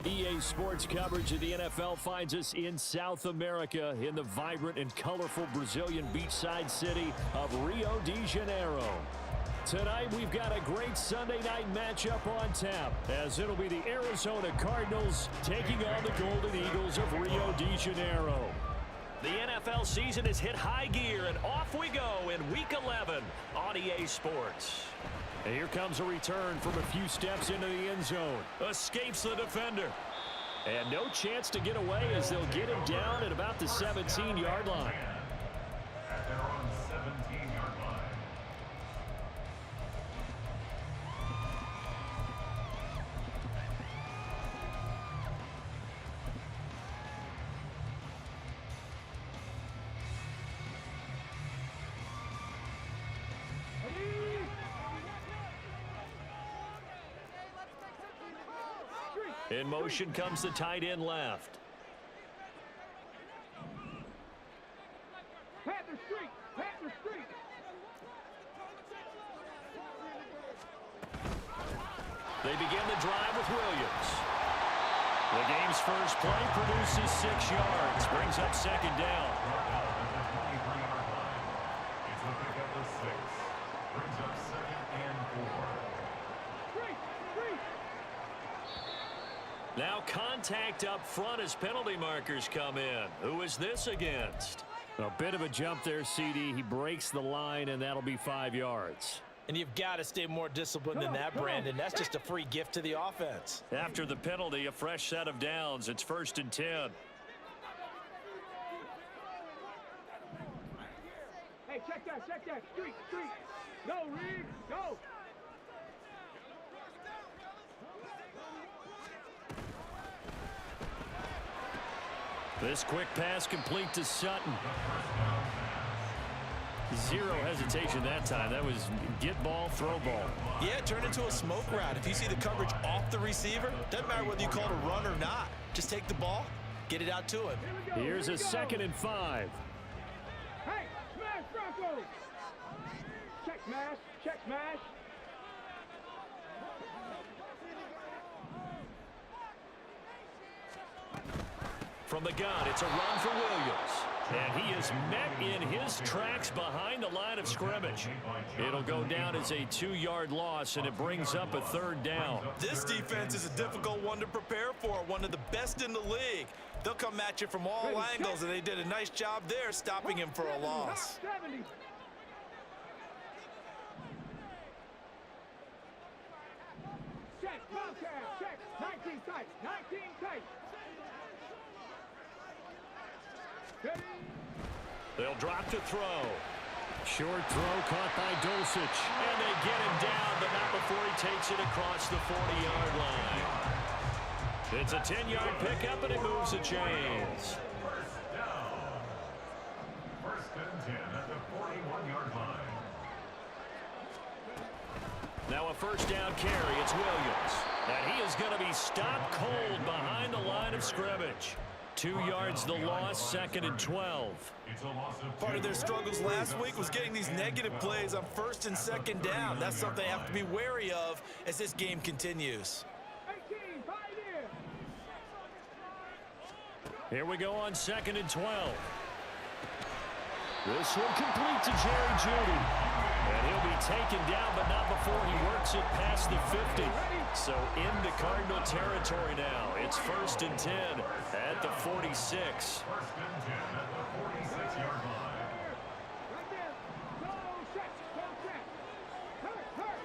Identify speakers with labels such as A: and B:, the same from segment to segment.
A: EA Sports coverage of the NFL finds us in South America in the vibrant and colorful Brazilian beachside city of Rio de Janeiro. Tonight, we've got a great Sunday night matchup on tap, as it'll be the Arizona Cardinals taking on the Golden Eagles of Rio de Janeiro. The NFL season has hit high gear, and off we go in Week 11 on EA Sports. And here comes a return from a few steps into the end zone. Escapes the defender. And no chance to get away as they'll get him down at about the 17-yard line.
B: At their own 17-yard line.
A: In motion comes the tight end left.
C: Panther Street! Panther Street!
A: They begin the drive with Williams. The game's first play produces 6 yards, brings up second down.
B: It's a pickup of 6. Brings up 2nd and 4.
A: Now contact up front as penalty markers come in. Who is this against? A bit of a jump there, CD. He breaks the line, and that'll be 5 yards.
D: And you've got to stay more disciplined than that, Brandon. That's just a free gift to the offense.
A: After the penalty, a fresh set of downs. It's 1st and 10.
C: Hey, check that, check that. Street, street. Go, Reed, go.
A: This quick pass complete to Sutton. Zero hesitation that time. That was get ball, throw ball.
D: Yeah, turn into a smoke route. If you see the coverage off the receiver, doesn't matter whether you call it a run or not. Just take the ball, get it out to him.
A: Here's a 2nd and 5.
C: Hey, smash Broncos. Check smash, check smash.
A: From the gun, it's a run for Williams. And he is met in his tracks behind the line of scrimmage. It'll go down as a 2-yard loss, and it brings up a 3rd down.
D: This defense is a difficult one to prepare for, one of the best in the league. They'll come at you from all angles, and they did a nice job there stopping him for a loss.
C: 70. Check, Bobcat, check. 19 tight, 19 tight.
A: They'll drop to throw. Short throw caught by Dulcich. And they get him down, but not before he takes it across the 40-yard line. It's a 10-yard pickup, and it moves the chains.
B: First down. 1st and 10 at the 41-yard line.
A: Now a 1st down carry. It's Williams. And he is going to be stopped cold behind the line of scrimmage. 2 yards the loss, 2nd and 12.
D: Part of their struggles last week was getting these negative plays on 1st and 2nd down. That's something they have to be wary of as this game continues.
C: 18, 5 here.
A: Here we go on 2nd and 12. This one complete to Jerry Jeudy. And he'll be taken down, but not before he works it past the 50. So into Cardinal territory now. It's 1st and 10 at the 46.
B: 1st and 10 at the 46-yard line.
C: Right there. Go, check, go, check. Hurt, hurt.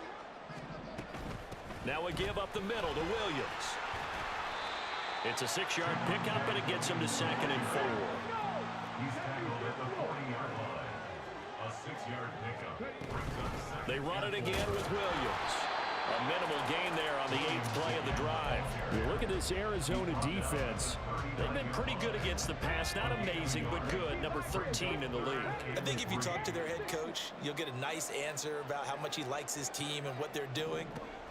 A: Now a give up the middle to Williams. It's a 6-yard pickup, and it gets him to 2nd and 4.
B: He's tackled at the 40-yard line. A 6-yard pickup. Brings up 2nd.
A: They run it again with Williams. A minimal gain there on the 8th play of the drive. You look at this Arizona defense. They've been pretty good against the pass. Not amazing, but good. Number 13 in the league.
D: I think if you talk to their head coach, you'll get a nice answer about how much he likes his team and what they're doing.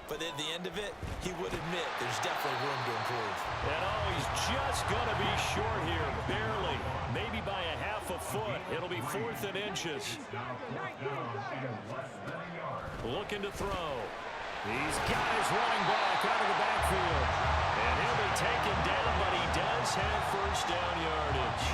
D: But at the end of it, he would admit there's definitely room to improve.
A: And he's just going to be short here, barely. Maybe by a half a foot. It'll be 4th and inches.
B: Now 4th down and less than a yard.
A: Looking to throw. He's got his running back out of the backfield. And he'll be taken down, but he does have first down yardage.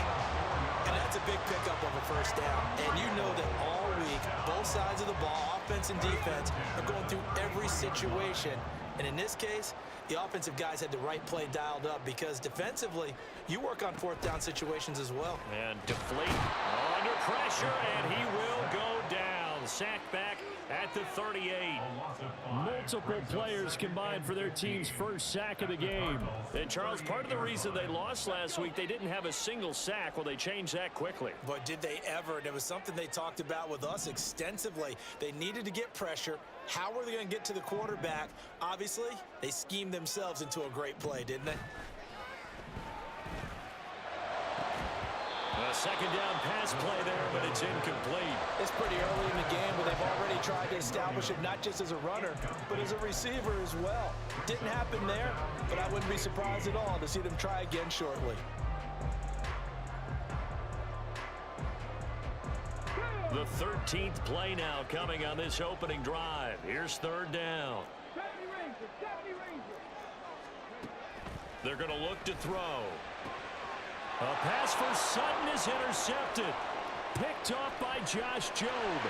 D: And that's a big pickup of a first down. And you know that all week, both sides of the ball, offense and defense, are going through every situation. And in this case, the offensive guys had the right play dialed up because defensively, you work on fourth down situations as well.
A: And deflate under pressure, and he will go down. Sacked back at the 38. Multiple players combined for their team's first sack of the game. And, Charles, part of the reason they lost last week, they didn't have a single sack. Well, they changed that quickly.
D: But did they ever? And it was something they talked about with us extensively. They needed to get pressure. How were they going to get to the quarterback? Obviously, they schemed themselves into a great play, didn't they?
A: A second down pass play there, but it's incomplete.
D: It's pretty early in the game, but they've already tried to establish it not just as a runner, but as a receiver as well. Didn't happen there, but I wouldn't be surprised at all to see them try again shortly.
A: The 13th play now coming on this opening drive. Here's third down. They're going to look to throw. A pass for Sutton is intercepted. Picked off by Josh Jobe.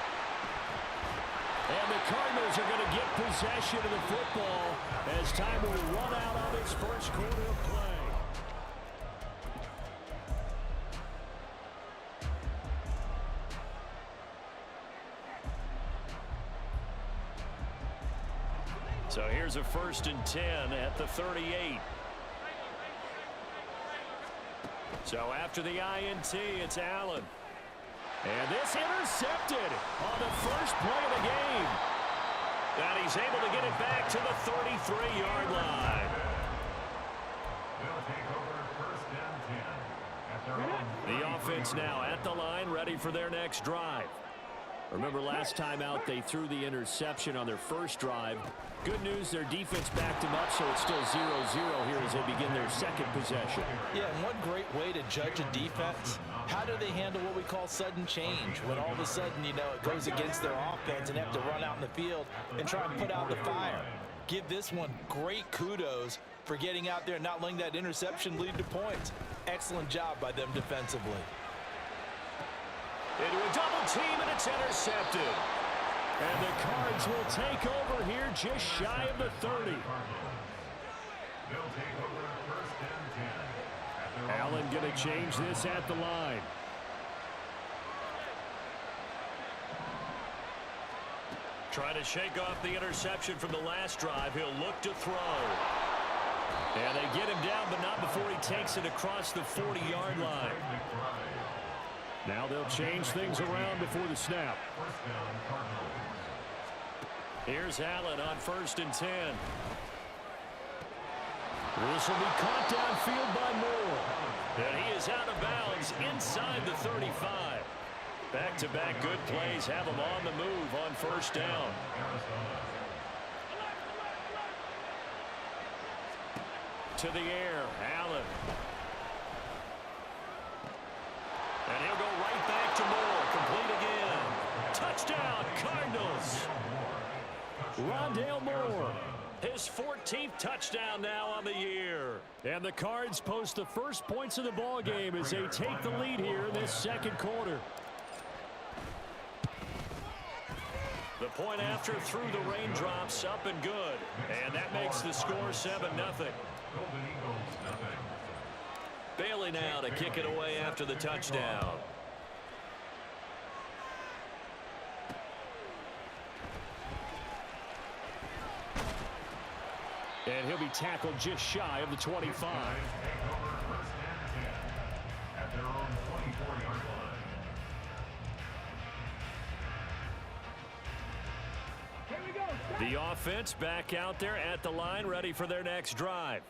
A: And the Cardinals are going to get possession of the football as time will run out on this first quarter of play. So here's a 1st and 10 at the 38. So after the INT, it's Allen. And this intercepted on the first play of the game. And he's able to get it back to the 33-yard line.
B: They'll take over 1st and 10 at their own.
A: The offense now at the line, ready for their next drive. Remember last time out, they threw the interception on their first drive. Good news, their defense backed them up, so it's still 0-0 here as they begin their second possession.
D: Yeah, and one great way to judge a defense, how do they handle what we call sudden change? When all of a sudden, you know, it goes against their offense and they have to run out in the field and try and put out the fire. Give this one great kudos for getting out there and not letting that interception lead to points. Excellent job by them defensively.
A: Into a double team, and it's intercepted. And the Cards will take over here just shy of the 30.
B: They'll take over 1st and 10 at their own.
A: Allen going to change this at the line. Trying to shake off the interception from the last drive. He'll look to throw. And they get him down, but not before he takes it across the 40-yard line. Now they'll change things around before the snap. Here's Allen on 1st and 10. This will be caught downfield by Moore. And he is out of bounds inside the 35. Back-to-back good plays have him on the move on 1st down. To the air, Allen. And he'll go right back to Moore. Complete again. Touchdown, Cardinals. Rondale Moore. His 14th touchdown now on the year. And the Cards post the first points of the ball game as they take the lead here in this second quarter. The point after through the raindrops, up and good. And that makes the score 7-0. Bailey now to kick it away after the touchdown. And he'll be tackled just shy of the 25.
B: At their own 24-yard line.
A: The offense back out there at the line, ready for their next drive.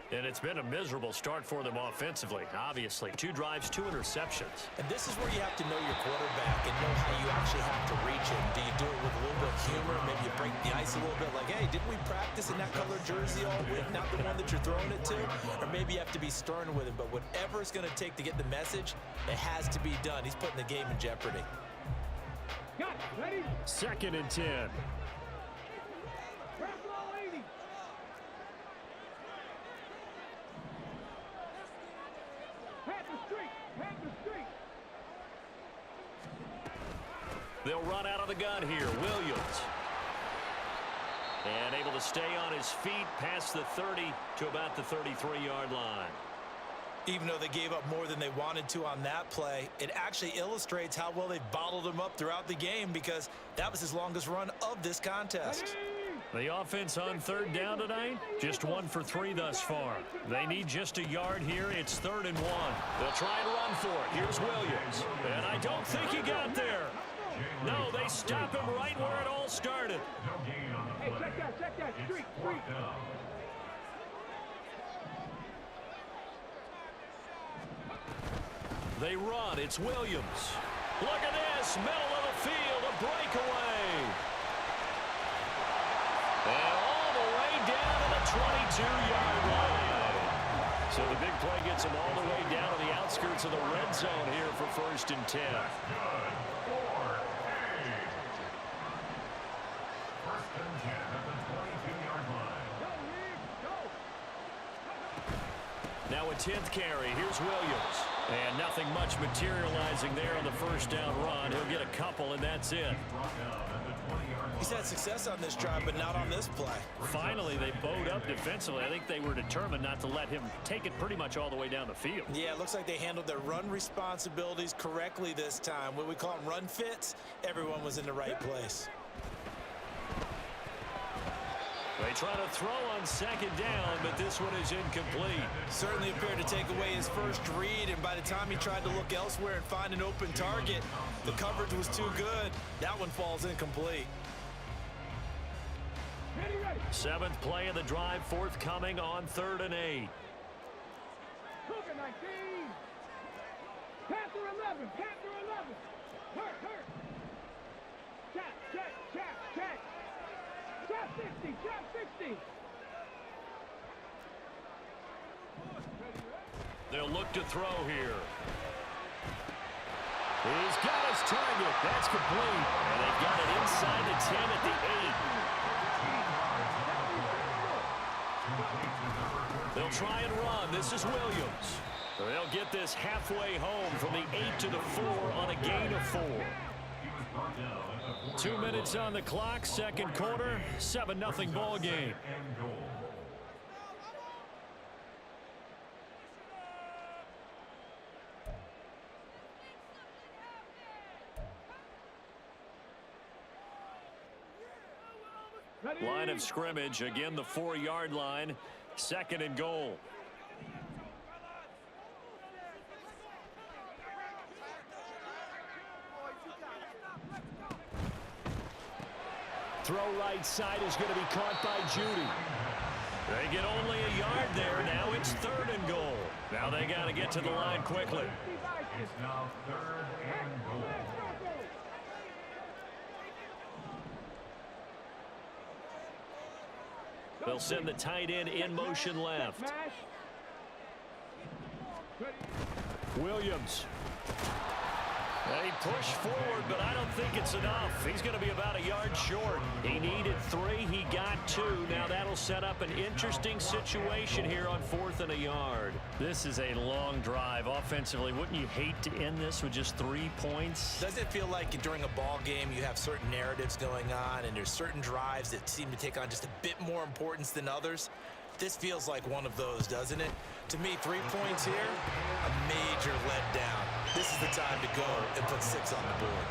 A: And it's been a miserable start for them offensively. Obviously, 2 drives, 2 interceptions.
D: And this is where you have to know your quarterback and know how you actually have to reach him. Do you do it with a little bit of humor? Maybe you break the ice a little bit like, hey, didn't we practice in that color jersey all week, not the one that you're throwing it to? Or maybe you have to be stern with him. But whatever it's going to take to get the message, it has to be done. He's putting the game in jeopardy.
C: Ready?
A: 2nd and 10. They'll run out of the gun here. Williams. And able to stay on his feet past the 30 to about the 33-yard line.
D: Even though they gave up more than they wanted to on that play, it actually illustrates how well they bottled him up throughout the game because that was his longest run of this contest.
A: The offense on third down tonight, just 1 for 3 thus far. They need just a yard here. It's 3rd and 1. They'll try and run for it. Here's Williams. And I don't think he got there. No, they stop him right where it all started.
C: Hey, check that. Streak.
A: They run. It's Williams. Look at this. Middle of the field. A breakaway. And all the way down to the 22-yard line. So the big play gets him all the way down to the outskirts of the red zone here for 1st and 10. Now a 10th carry. Here's Williams. And nothing much materializing there on the first down run. He'll get a couple, and that's it.
D: He's had success on this drive, but not on this play.
A: Finally, they bowed up defensively. I think they were determined not to let him take it pretty much all the way down the field.
D: Yeah, it looks like they handled their run responsibilities correctly this time. What we call them run fits, everyone was in the right place.
A: They try to throw on 2nd down, but this one is incomplete.
D: Certainly appeared to take away his first read, and by the time he tried to look elsewhere and find an open target, the coverage was too good. That one falls incomplete.
A: 7th play of the drive forthcoming on 3rd and 8.
C: Cougar 19. Panther 11. Hurt. Check. Trap 60.
A: They'll look to throw here. He's got his target. That's complete. And they've got it inside the 10 at the 8. They'll try and run. This is Williams. They'll get this halfway home from the 8 to the 4 on a gain of 4. 2 minutes on the clock, 2nd quarter, 7-0 ball game. Line of scrimmage, again the 4-yard line, 2nd and goal. Throw right side is going to be caught by Judy. They get only a yard there. Now it's 3rd and goal. Now they got to get to the line quickly.
B: It's now 3rd and goal.
A: They'll send the tight end in motion left. Williams. They push forward, but I don't think it's enough. He's going to be about a yard short. He needed 3. He got 2. Now that'll set up an interesting situation here on 4th and a yard. This is a long drive offensively. Wouldn't you hate to end this with just 3 points?
D: Doesn't it feel like during a ball game you have certain narratives going on and there's certain drives that seem to take on just a bit more importance than others? This feels like one of those, doesn't it? To me, 3 points here, a major letdown. This is the time to go and put 6 on the board.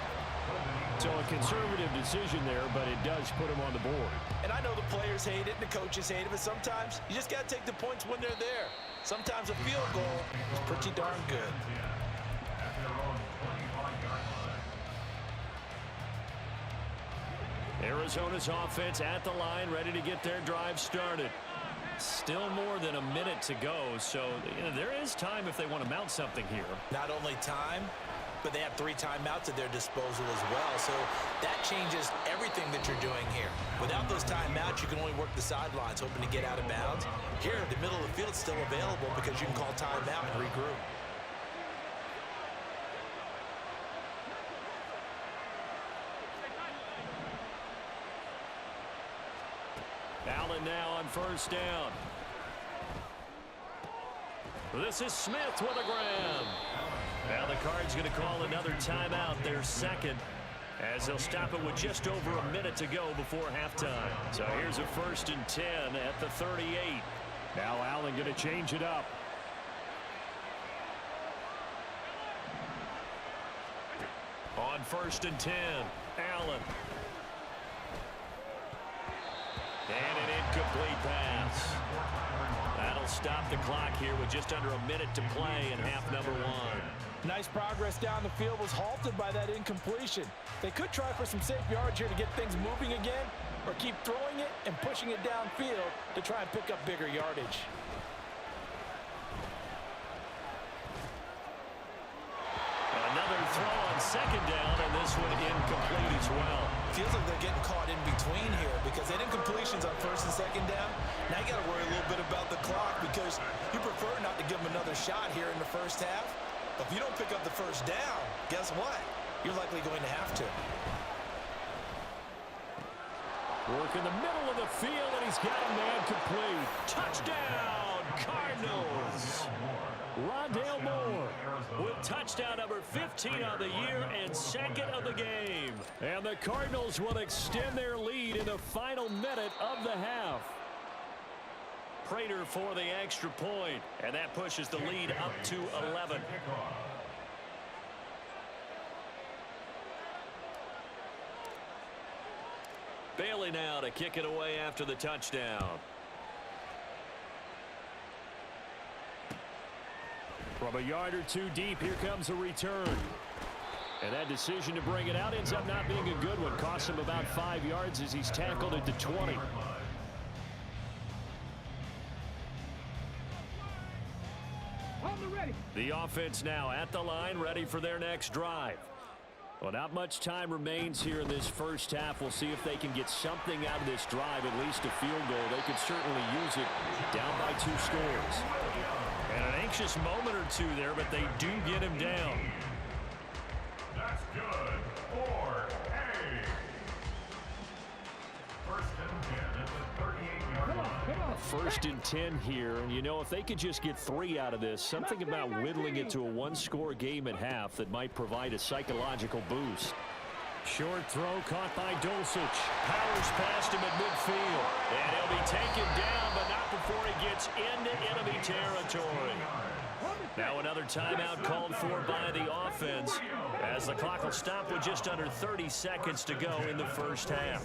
A: So a conservative decision there, but it does put him on the board.
D: And I know the players hate it and the coaches hate it, but sometimes you just got to take the points when they're there. Sometimes a field goal is pretty darn good.
A: Arizona's offense at the line, ready to get their drive started. Still more than a minute to go, so there is time if they want to mount something here.
D: Not only time, but they have 3 timeouts at their disposal as well, so that changes everything that you're doing here. Without those timeouts, you can only work the sidelines, hoping to get out of bounds. Here, the middle of the field is still available because you can call timeout and regroup.
A: Allen now on 1st down. This is Smith with a grab. Now the Cards going to call another timeout, their 2nd. as they'll stop it with just over a minute to go before halftime. So here's a 1st and 10 at the 38. Now Allen going to change it up. On 1st and 10, Allen. And an incomplete pass. That'll stop the clock here with just under a minute to play in half number 1.
D: Nice progress down the field was halted by that incompletion. They could try for some safe yards here to get things moving again, or keep throwing it and pushing it downfield to try and pick up bigger yardage.
A: Another throw on 2nd down, and this one incomplete as well.
D: Feels like they're getting caught in between here because they had incompletions on 1st and 2nd down. Now you got to worry a little bit about the clock because you prefer not to give them another shot here in the first half. But if you don't pick up the 1st down, guess what? You're likely going to have to.
A: Work in the middle of the field, and he's got a man complete. Touchdown, Cardinals. Rondale Moore with touchdown number 15 on the year and 2nd of the game. And the Cardinals will extend their lead in the final minute of the half. Prater for the extra point, and that pushes the lead up to 11. Bailey now to kick it away after the touchdown. From a yard or two deep, here comes a return. And that decision to bring it out ends up not being a good one. Costs him about 5 yards as he's tackled at the 20. The offense now at the line, ready for their next drive. Well, not much time remains here in this first half. We'll see if they can get something out of this drive, at least a field goal. They could certainly use it down by 2 scores. And an anxious moment or two there, but they do get him down.
B: That's good for A. 1st and 10 at the 38-yard line.
A: 1st and 10 here, and you know, if they could just get 3 out of this, something about whittling it to a 1-score game at half that might provide a psychological boost. Short throw caught by Dulcich. Powers past him at midfield, and he'll be taken down, but not before he gets into enemy territory. Now another timeout called for by the offense, as the clock will stop with just under 30 seconds to go in the first half.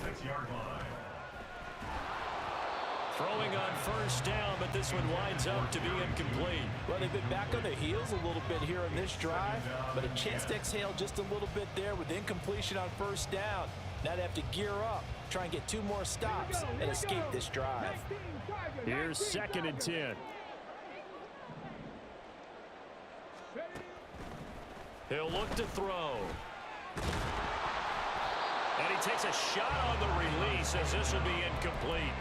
A: Throwing on 1st down, but this one winds up to be incomplete.
D: Well, they've been back on their heels a little bit here in this drive, but a chance to exhale just a little bit there with incompletion on 1st down. Now they have to gear up, try and get 2 more stops and escape this drive.
A: Here's 2nd and 10. He'll look to throw. And he takes a shot on the release as this will be incomplete.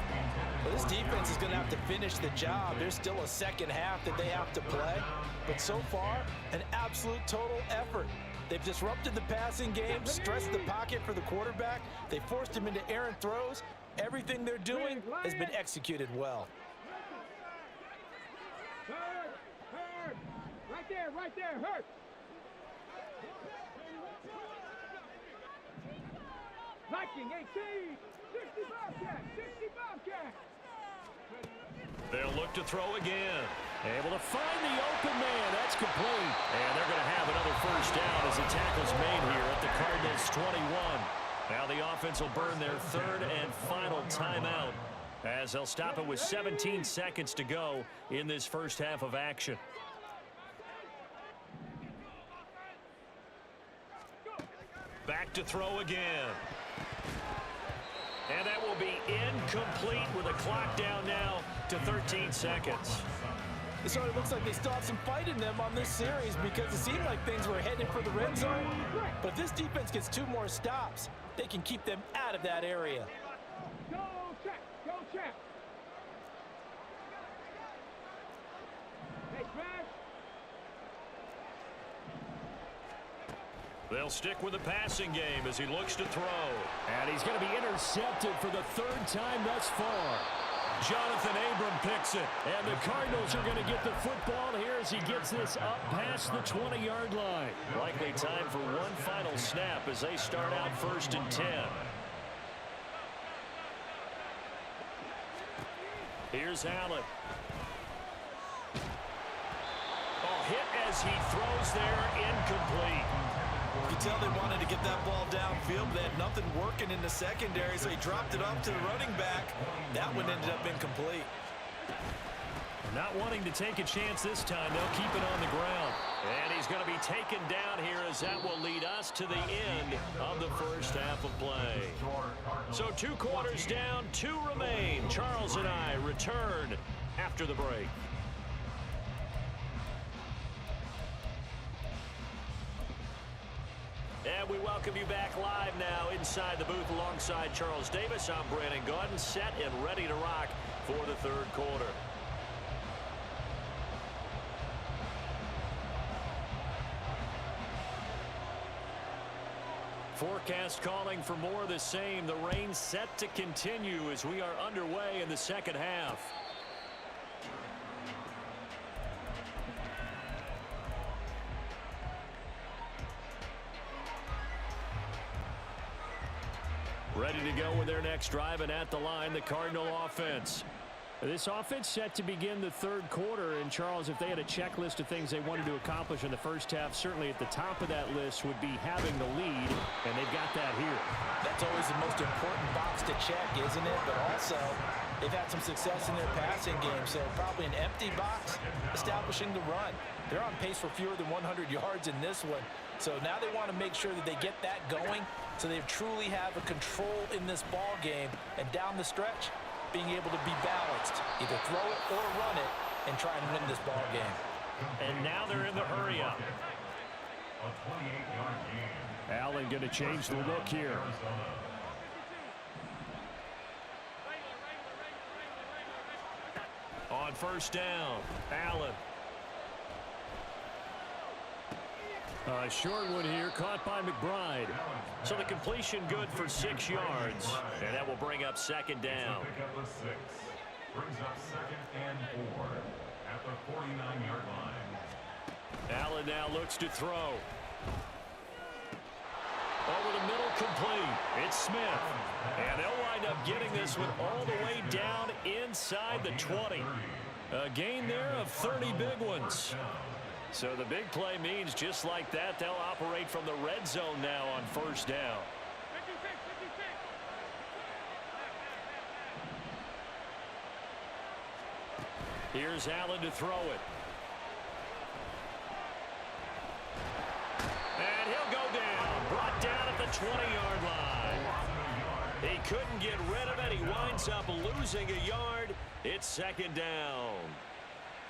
D: Well, this defense is going to have to finish the job. There's still a second half that they have to play. But so far, an absolute total effort. They've disrupted the passing game, stressed the pocket for the quarterback. They forced him into errant throws. Everything they're doing has been executed well.
C: Hurt. Right there, hurt. Viking 18, 60 Bobcat, 60 Bobcat.
A: They'll look to throw again. Able to find the open man. That's complete. And they're going to have another 1st down as the tackle's made here at the Cardinals 21. Now the offense will burn their 3rd and final timeout as they'll stop it with 17 seconds to go in this first half of action. Back to throw again. And that will be incomplete with a clock down now to 13 seconds.
D: It sort of looks like they still have some fight in them on this series because it seemed like things were headed for the red zone. But if this defense gets 2 more stops, they can keep them out of that area.
C: Go check. Hey, Crash.
A: They'll stick with the passing game as he looks to throw. And he's going to be intercepted for the 3rd time thus far. Jonathan Abram picks it. And the Cardinals are going to get the football here as he gets this up past the 20-yard line. Likely time for one final snap as they start out 1st and 10. Here's Allen. Oh, hit as he throws there, incomplete.
D: You can tell they wanted to get that ball downfield, but they had nothing working in the secondary, so he dropped it up to the running back. That one ended up incomplete.
A: Not wanting to take a chance this time, they'll keep it on the ground. And he's going to be taken down here as that will lead us to the end of the first half of play. So 2 quarters down, 2 remain. Charles and I return after the break. And we welcome you back live now inside the booth alongside Charles Davis. I'm Brandon Gaudin, set and ready to rock for the 3rd quarter. Forecast calling for more of the same. The rain set to continue as we are underway in the 2nd half. Ready to go with their next drive, and at the line, the Cardinal offense. This offense set to begin the 3rd quarter, and Charles, if they had a checklist of things they wanted to accomplish in the first half, certainly at the top of that list would be having the lead, and they've got that here.
D: That's always the most important box to check, isn't it? But also, they've had some success in their passing game, so probably an empty box establishing the run. They're on pace for fewer than 100 yards in this one, so now they want to make sure that they get that going so they truly have a control in this ball game, and down the stretch, being able to be balanced, either throw it or run it, and try and win this ball game.
A: And now they're in the hurry-up.
B: A 28-yard gain.
A: Allen going to change the look here. On 1st down, Allen. A short one here, caught by McBride. So the completion good for 6 yards, and that will bring up 2nd down.
B: Pick up a 6. Brings up 2nd and 4 at the 49-yard line.
A: Allen now looks to throw. Over the middle, complete. It's Smith. And they'll wind up getting this one all the way down inside the 20. A gain there of 30 big ones. So the big play means just like that, they'll operate from the red zone now on 1st down.
C: 56.
A: Here's Allen to throw it. And he'll go down. Brought down at the 20-yard line. He couldn't get rid of it. He winds up losing a yard. It's 2nd down.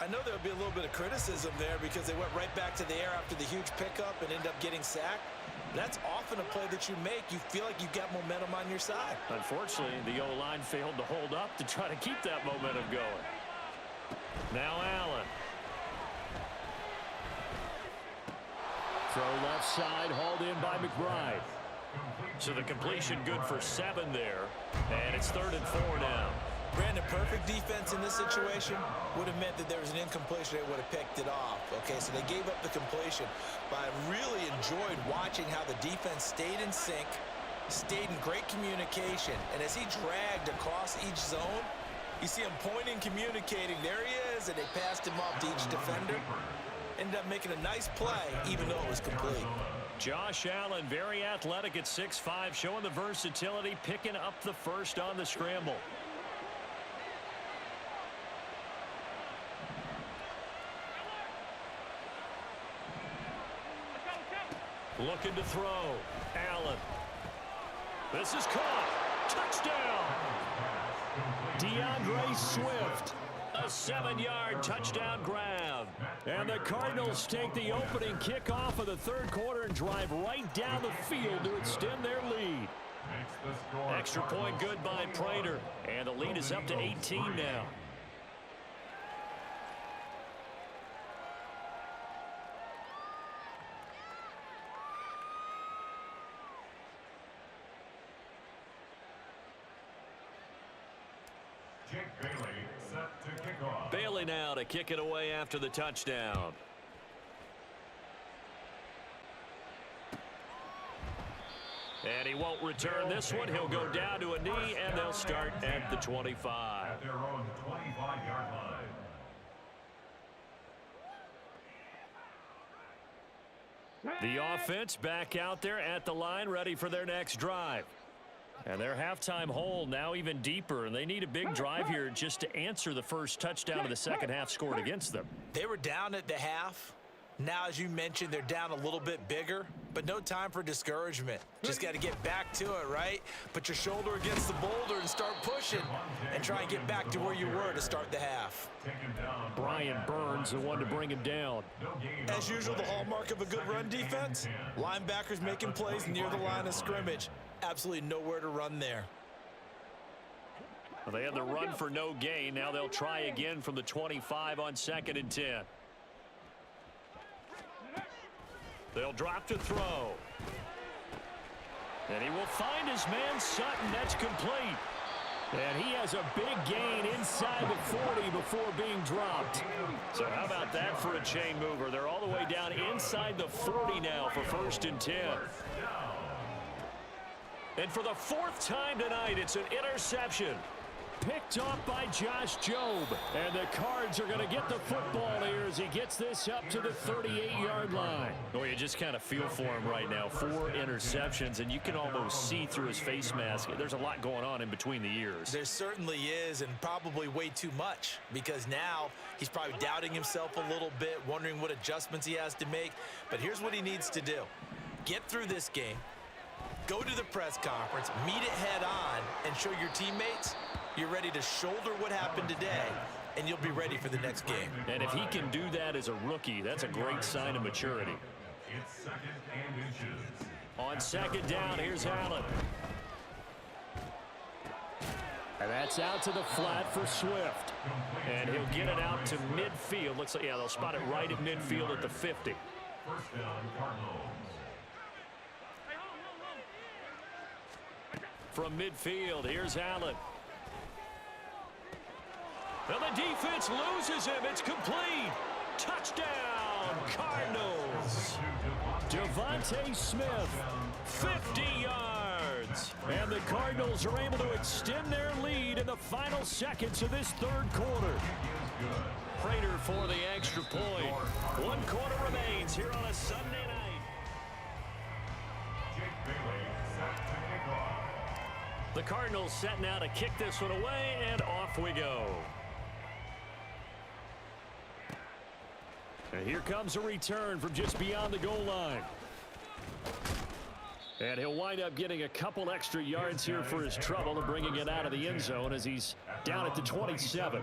D: I know there'll be a little bit of criticism there because they went right back to the air after the huge pickup and end up getting sacked. That's often a play that you make. You feel like you've got momentum on your side.
A: Unfortunately, the O-line failed to hold up to try to keep that momentum going. Now Allen. Throw left side, hauled in by McBride. So the completion good for 7 there. And it's 3rd and 4 now.
D: Brandon, perfect defense in this situation would have meant that there was an incompletion. They would have picked it off. Okay, so they gave up the completion. But I really enjoyed watching how the defense stayed in sync, stayed in great communication. And as he dragged across each zone, you see him pointing, communicating. There he is, and they passed him off to each defender. Ended up making a nice play, even though it was complete.
A: Josh Allen, very athletic at 6'5", showing the versatility, picking up the first on the scramble. Looking to throw. Allen. This is caught. Touchdown. DeAndre Swift. A 7-yard touchdown grab. And the Cardinals take the opening kickoff of the 3rd quarter and drive right down the field to extend their lead. Extra point good by Prater. And the lead is up to 18 now.
B: Jake Bailey set to kick off.
A: Bailey now to kick it away after the touchdown. And he won't return this one. He'll go down to a knee, and they'll start at the 25.
B: At their own 25-yard line.
A: The offense back out there at the line, ready for their next drive. And their halftime hole now even deeper, and they need a big drive here just to answer the first touchdown of the second half scored against them.
D: They were down at the half. Now, as you mentioned, they're down a little bit bigger, but no time for discouragement. Just got to get back to it, right? Put your shoulder against the boulder and start pushing and try and get back to where you were to start the half.
A: Brian Burns, the one to bring him down.
D: As usual, the hallmark of a good run defense, linebackers making plays near the line of scrimmage. Absolutely nowhere to run there.
A: Well, they had the run for no gain. Now they'll try again from the 25 on 2nd and 10. They'll drop to throw. And he will find his man Sutton. That's complete. And he has a big gain inside the 40 before being dropped. So how about that for a chain mover? They're all the way down inside the 40 now for 1st and 10. And for the 4th time tonight, it's an interception. Picked off by Josh Jobe. And the Cards are going to get the football here as he gets this up to the 38-yard line. Well, you just kind of feel for him right now. 4 interceptions, and you can almost see through his face mask. There's a lot going on in between the ears.
D: There certainly is, and probably way too much, because now he's probably doubting himself a little bit, wondering what adjustments he has to make. But here's what he needs to do. Get through this game, go to the press conference, meet it head on, and show your teammates you're ready to shoulder what happened today, and you'll be ready for the next game.
A: And if he can do that as a rookie, that's a great sign of maturity.
B: It's 2nd and inches.
A: On 2nd down, here's Allen. And that's out to the flat for Swift. And he'll get it out to midfield. Looks like, yeah, they'll spot it right at midfield at the 50.
B: 1st down, Cardinals.
A: From midfield, here's Allen. And the defense loses him. It's complete. Touchdown, Cardinals. Devontae Smith, 50 yards. And the Cardinals are able to extend their lead in the final seconds of this 3rd quarter. Prater for the extra point. 1 quarter remains here on a Sunday night.
B: Jake Bailey set to kick off.
A: The Cardinals set now to kick this one away, and off we go. And here comes a return from just beyond the goal line. And he'll wind up getting a couple extra yards here for his trouble and bringing it out of the end zone as he's down at the 27.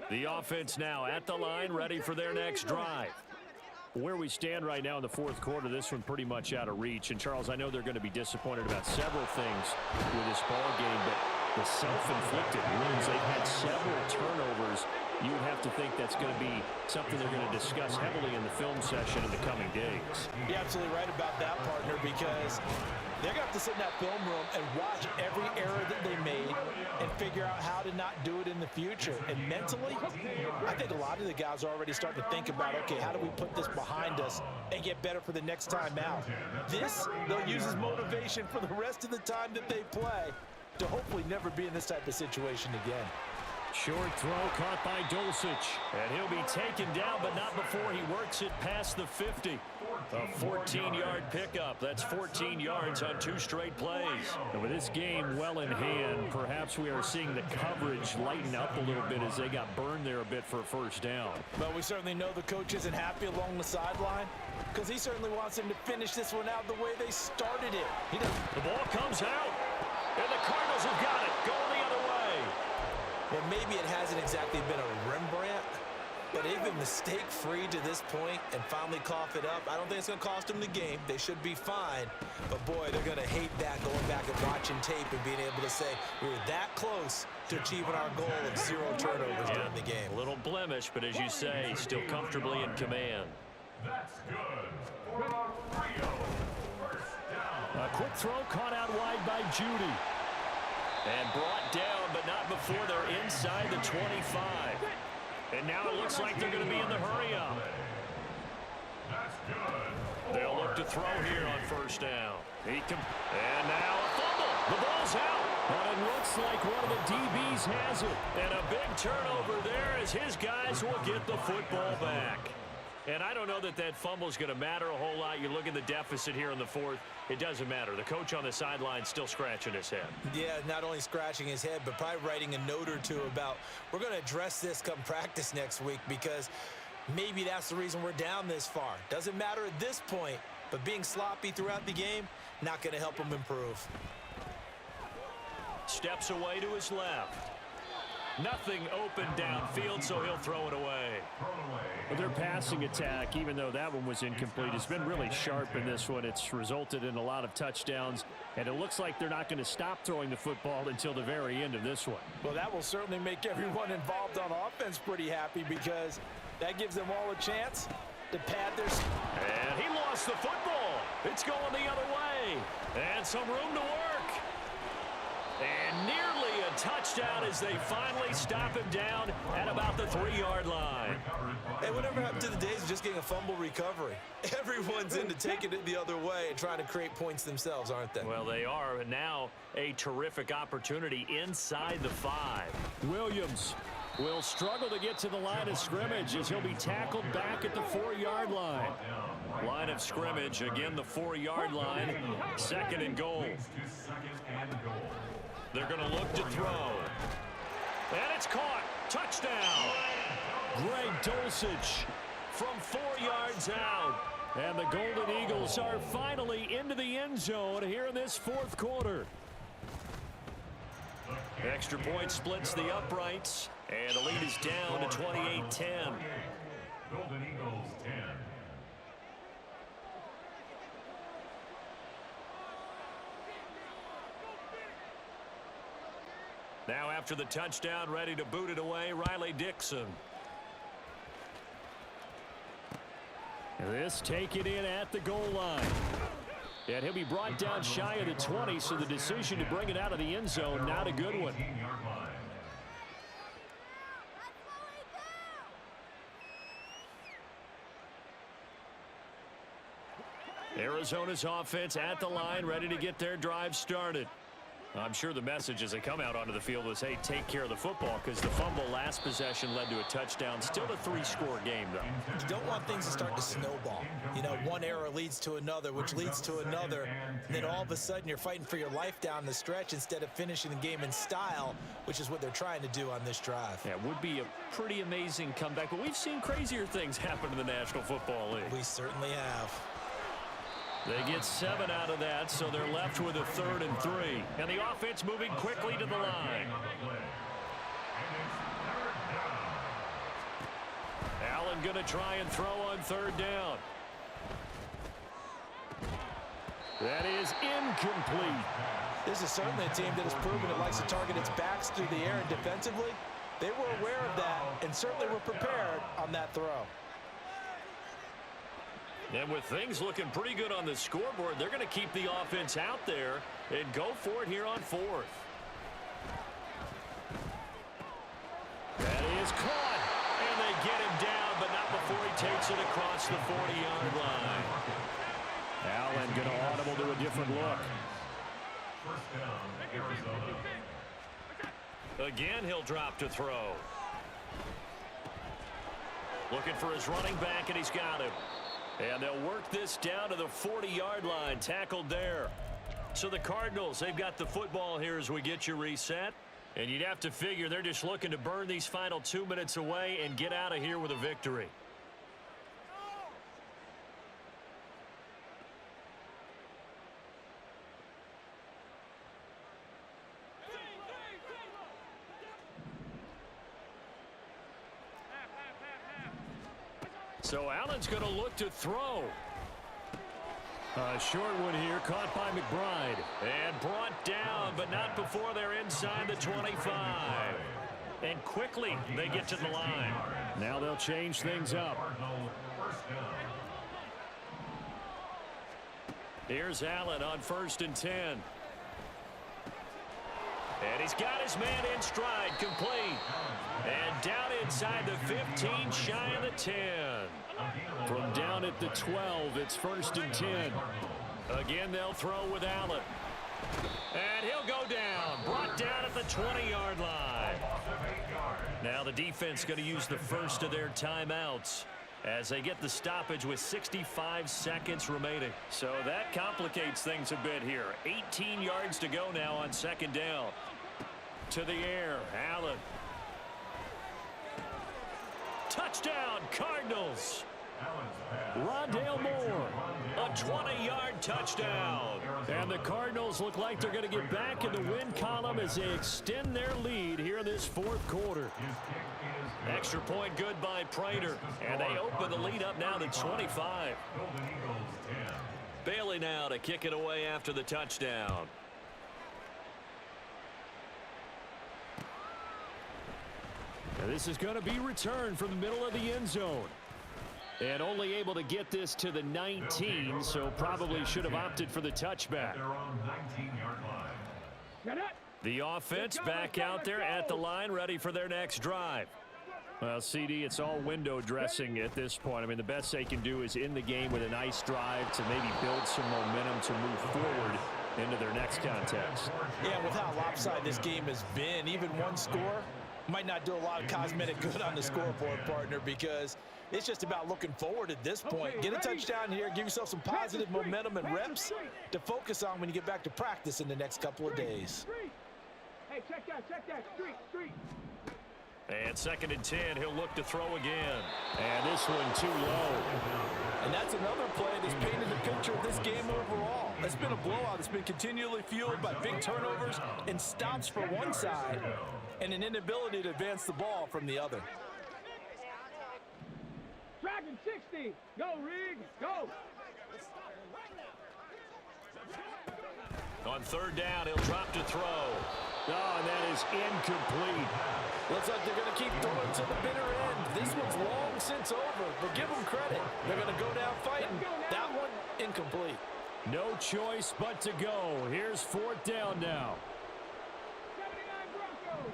A: The offense now at the line, ready for their next drive. Where we stand right now in the 4th quarter, this one pretty much out of reach. And, Charles, I know they're going to be disappointed about several things with this ball game, but the self-inflicted wounds, they've had several turnovers. You would have to think that's going to be something they're going to discuss heavily in the film session in the coming days.
D: You're absolutely right about that, partner, because they're going to have to sit in that film room and watch every error that they made and figure out how to not do it in the future. And mentally, I think a lot of the guys are already starting to think about, okay, how do we put this behind us and get better for the next time out? This, they'll use as motivation for the rest of the time that they play to hopefully never be in this type of situation again.
A: Short throw caught by Dulcich. And he'll be taken down, but not before he works it past the 50. A 14-yard pickup. That's 14 yards on 2 straight plays. And with this game well in hand, perhaps we are seeing the coverage lighten up a little bit as they got burned there a bit for a 1st down.
D: But we certainly know the coach isn't happy along the sideline because he certainly wants them to finish this one out the way they started it.
A: The ball comes out, and the Cardinals have got it. Going the other way.
D: Well, maybe it hasn't exactly been a Rembrandt, but they've been mistake-free to this point and finally cough it up. I don't think it's going to cost them the game. They should be fine. But, boy, they're going to hate that going back and watching tape and being able to say we were that close to achieving our goal of 0 turnovers during the game.
A: A little blemish, but as you say, still comfortably in command.
B: That's good for Rio. 1st down.
A: A quick throw caught out wide by Judy. And brought down, but not before they're inside the 25. And now it looks like they're going to be in the hurry-up.
B: That's good.
A: They'll look to throw here on first down. And now a fumble. The ball's out. But it looks like one of the DBs has it. And a big turnover there as his guys will get the football back. And I don't know that that fumble is going to matter a whole lot. You look at the deficit here in the fourth. It doesn't matter. The coach on the sideline still scratching his head.
D: Yeah, not only scratching his head, but probably writing a note or two about we're going to address this come practice next week because maybe that's the reason we're down this far. Doesn't matter at this point, but being sloppy throughout the game, not going to help him improve.
A: Steps away to his left. Nothing open downfield, so he'll throw it away. But their passing attack, even though that one was incomplete, has been really sharp in this one. It's resulted in a lot of touchdowns, and it looks like they're not going to stop throwing the football until the very end of this one.
D: Well, that will certainly make everyone involved on offense pretty happy because that gives them all a chance to pad their...
A: And he lost the football. It's going the other way. And some room to work. And nearly a touchdown as they finally stop him down at about the 3-yard line.
D: Hey, whatever happened to the days of just getting a fumble recovery? Everyone's into taking it the other way and trying to create points themselves, aren't they?
A: Well, they are, and now a terrific opportunity inside the 5. Williams will struggle to get to the line of scrimmage as he'll be tackled back at the 4-yard line. Line of scrimmage, again the 4-yard line, 2nd and goal. They're going to look to throw. And it's caught. Touchdown. Greg Dulcich from 4 yards out. And the Golden Eagles are finally into the end zone here in this 4th quarter. Extra point splits the uprights. And the lead is down to 28-10.
B: Golden Eagles 10.
A: Now after the touchdown, ready to boot it away, Riley Dixon. This taken in at the goal line. And he'll be brought down shy of the 20, so the decision to bring it out of the end zone, not a good one. Arizona's offense at the line, ready to get their drive started. I'm sure the message as they come out onto the field was, hey, take care of the football, because the fumble last possession led to a touchdown. Still a 3-score game, though.
D: You don't want things to start to snowball. You know, one error leads to another, which leads to another. And then all of a sudden you're fighting for your life down the stretch instead of finishing the game in style, which is what they're trying to do on this drive.
A: Yeah, it would be a pretty amazing comeback, but we've seen crazier things happen in the National Football League.
D: We certainly have.
A: They get 7 out of that, so they're left with a 3rd and 3. And the offense moving quickly to the line. Allen going to try and throw on 3rd down. That is incomplete.
D: This is certainly a team that has proven it likes to target its backs through the air and defensively. They were aware of that and certainly were prepared on that throw.
A: And with things looking pretty good on the scoreboard, they're going to keep the offense out there and go for it here on 4th. That is caught. And they get him down, but not before he takes it across the 40-yard line. Allen going to audible to a different look.
B: First down, Arizona.
A: Again, he'll drop to throw. Looking for his running back, and he's got him. And they'll work this down to the 40-yard line, tackled there. So the Cardinals, they've got the football here as we get you reset. And you'd have to figure they're just looking to burn these final 2 minutes away and get out of here with a victory. So Allen's going to look to throw. A short one here, caught by McBride. And brought down, but not before they're inside the 25. And quickly, they get to the line. Now they'll change things up. Here's Allen on 1st and 10. And he's got his man in stride, complete. And down inside the 15, shy of the 10. From down at the 12, it's 1st and 10. Again, they'll throw with Allen. And he'll go down, brought down at the 20-yard line. Now the defense going to use the first of their timeouts as they get the stoppage with 65 seconds remaining. So that complicates things a bit here. 18 yards to go now on 2nd down. To the air, Allen. Touchdown, Cardinals. Rondale Moore, a 20-yard touchdown. And the Cardinals look like they're going to get back in the win column as they extend their lead here in this 4th quarter. Extra point good by Prater. And they open the lead up now to 25. Bailey now to kick it away after the touchdown. And this is going to be returned from the middle of the end zone. And only able to get this to the 19, so probably should have opted for the touchback. The offense back out there at the line, ready for their next drive. Well, CD, it's all window dressing at this point. I mean, the best they can do is in the game with a nice drive to maybe build some momentum to move forward into their next contest.
D: Yeah, with how lopsided this game has been, even one score might not do a lot of cosmetic good on the scoreboard, partner, because it's just about looking forward at this point. Get a touchdown here, give yourself some positive momentum and reps to focus on when you get back to practice in the next couple of days.
C: Hey, check that. Street.
A: And 2nd and 10, he'll look to throw again. And this one too low.
D: And that's another play that's painted the picture of this game overall. It's been a blowout. It's been continually fueled by big turnovers and stops for one side and an inability to advance the ball from the other.
C: Dragon 60. Go, Rig. Go.
A: On 3rd down, he'll drop to throw. Oh, and that is incomplete.
D: Looks like they're going to keep throwing to the bitter end. This one's long since over, but give them credit. They're going to go down fighting. That one, incomplete.
A: No choice but to go. Here's 4th down now.
C: 79 Broncos.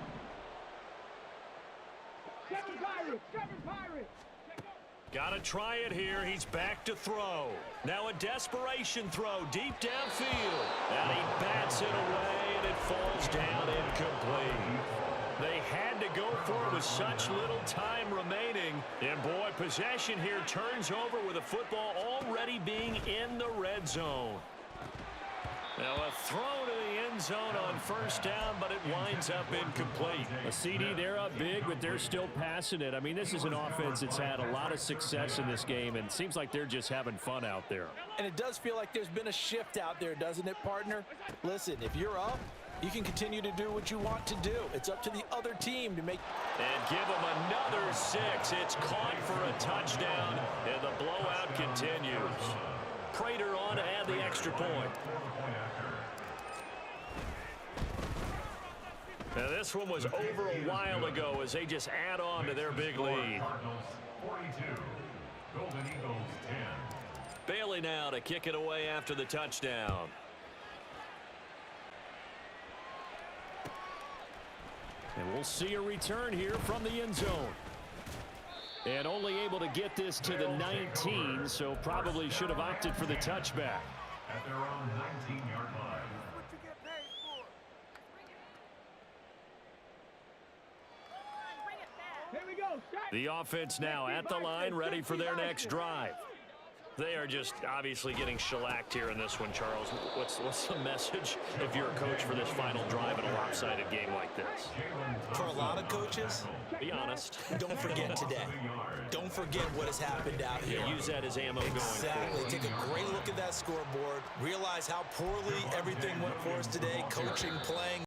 C: 7 Pirates.
A: Got to try it here. He's back to throw. Now a desperation throw deep downfield. And he bats it away, and it falls down incomplete. They had to go for it with such little time remaining. And, boy, possession here turns over with the football already being in the red zone. Now a throw to the end zone on 1st down, but it winds up incomplete. A CD, they're up big, but they're still passing it. I mean, this is an offense that's had a lot of success in this game, and it seems like they're just having fun out there.
D: And it does feel like there's been a shift out there, doesn't it, partner? Listen, if you're up, you can continue to do what you want to do. It's up to the other team to make.
A: And give them another 6. It's caught for a touchdown, and the blowout continues. Prater on to add the extra point. Now this one was over a while ago as they just add on to their big lead.
B: 42, Golden Eagles 10.
A: Bailey now to kick it away after the touchdown. And we'll see a return here from the end zone. And only able to get this to the 19, so probably should have opted for the touchback.
B: At their own 19-yard line.
C: Here we go.
A: The offense now at the line, ready for their next drive. They are just obviously getting shellacked here in this one, Charles. What's the message if you're a coach for this final drive in a lopsided game like this?
D: For a lot of coaches,
A: be honest.
D: Don't forget today. Don't forget what has happened out here.
A: Yeah, use that as ammo going forward.
D: Exactly. Take a great look at that scoreboard. Realize how poorly everything went for us today, coaching, playing.